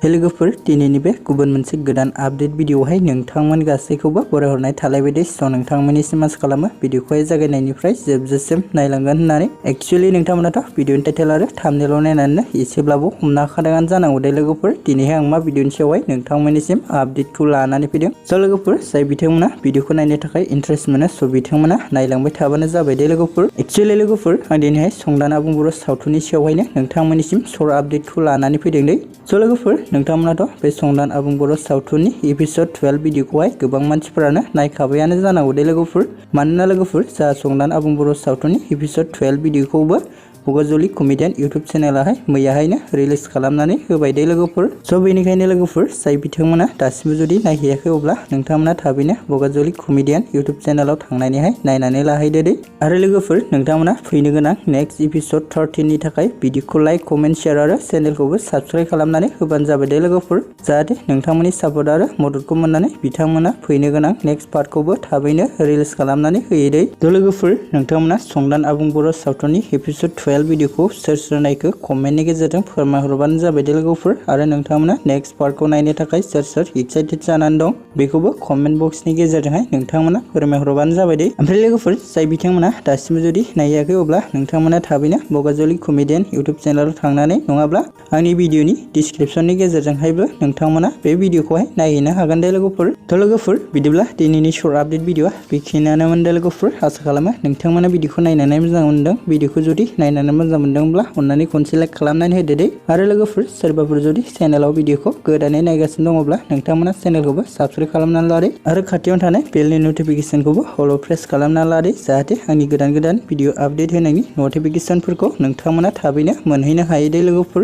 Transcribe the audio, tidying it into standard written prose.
लोगोफोर दिनैनि बे गुबुन मोनसे गोदान आपडेट भिडिअहाय नोंथांमोन गासैखौबो बरायहरनाय थालायबाय दे। स' नोंथांमोननिसिम आसा खालामो भिडिअखौहाय जागायनायनिफ्राय जोबजासिम नायलांगोन होननानै। एक्चुअली नोंथांमोनाथ' भिडिअनि टाइटेल आरो थाम्बनेइल नायनानैनो एसेब्लाबो हमनो हाखादोंआनो जानांगौ दे लोगोफोर। दिनैहाय आं मा भिडिअनि सायावहाय नोंथांमोननिसिम आपडेटखौ लानानै फैदों। स' लोगोफोर जाय बिथांमोना भिडिअखौ नायनो थाखाय इन्ट्रेस्ट मोनो स' बिथांमोना नायलांबाय थाबानो जाबाय दे लोगोफोर। एक्चुअली लोगोफोर आं दिनैहाय संदान आबुं बर' सावथुननि सायावहायनो नोंथांमोननिसिम सर्ट आपडेटखौ लानानै फैदों दे। स' लोगोफोर नोंथांमोनाथ' बे संदान आबुं बर' सावथुननि एपिसड 12 भिडिअखौहाय गोबां मानसिफोरानो नायखाबायानो जानांगौ दे लोगोफोर। मानोना लोगोफोर जा संदान आबुं बर' सावथुननि एपिसड 12 भिडिअखौबो बगाजुलि कमेडियान इउटुब चेनेलाहाय मैयाहायनो रिलिज खालामनानै होबाय दे लोगोफोर। स' बेनिखायनो लोगोफोर जाय बिथांमोना दासिमबो जुदि नायहैयाखै अब्ला नोंथांमोना थाबैनो बगाजुलि कमेडियान इउटुब चेनेलाव थांनानैहाय नायनानै लाहैदो दे। आरो लोगोफोर नोंथांमोना फैनो गोनां नेक्स्ट एपिसड 13 नि थाखाय भिडिअखौ लाइक कमेन्ट शेयार आरो चेनेलखौबो साबस्क्राइब खालामनानै होबानो जाबाय दे लोगोफोर। जाहाथे नोंथांमोननि सापर्ट आरो मददखौ मोननानै बिथांमोना फैनो गोनां नेक्स्ट पार्टखौबो थाबैनो रिलिज खालामनानै होयो दे। थ' लोगोफोर नोंथांमोना संदान आबुं बर' सावथुननि एपिसड 12 भिडिअखौ सोर सोर नायखो कमेन्टनि गेजेरजों फोरमायहरबानो जाबाय दे लोगोफोर। आरो नोंथांमोना नेक्स्ट पार्टखौ नायनो थाखाय सोर सोर एक्साइटेड जानानै दं बेखौबो कमेन्ट बक्सनि गेजेरजोंहाय नोंथांमोना फोरमायहरबानो जाबाय दे। ओमफ्राय लोगोफोर जाय बिथांमोना दासिमबो जुदि नायहैयाखै अब्ला नोंथांमोना थाबैनो बगाजुलि कमेडियान इउटुब चेनेलाव थांनानै नङाब्ला आंनि भिडिअनि डिसक्रिपशननि गेजेरजोंहायबो नोंथांमोना बे भिडिअखौहाय नायहैनो हागोन दे लोगोफोर। थ' लोगोफोर बिदिब्ला दिनैनि सर्ट आपडेट भिडिअआ बेखिनियानोमोन दे लोगोफोर। आसा खालामो नोंथांमोना भिडिअखौ नायनानै मोजां मोनदों। भिडिअखौ जुदि नायनानै मोजां मोनदोंब्ला अननानै खनसे लाइक खालामनानै होदो दे। आरो लोगोफोर सोरबाफोर जुदि चेनेलाव भिडिअखौ गोदानै नायगासिनो दङब्ला नोंथांमोना चेनेलखौबो साबस्क्राइब खालामनानै लादो आरो खाथियाव थानाय बेलनि नटिफिकेसनखौबो अल प्रेस खालामना लादो। जाहाथे आंनि गोदान भिडिअ आपडेट होनायनि नटिफिकेसनफोरखौ नोंथांमोना थाबैनो मोनहैनो हायो दे लोगोफोर।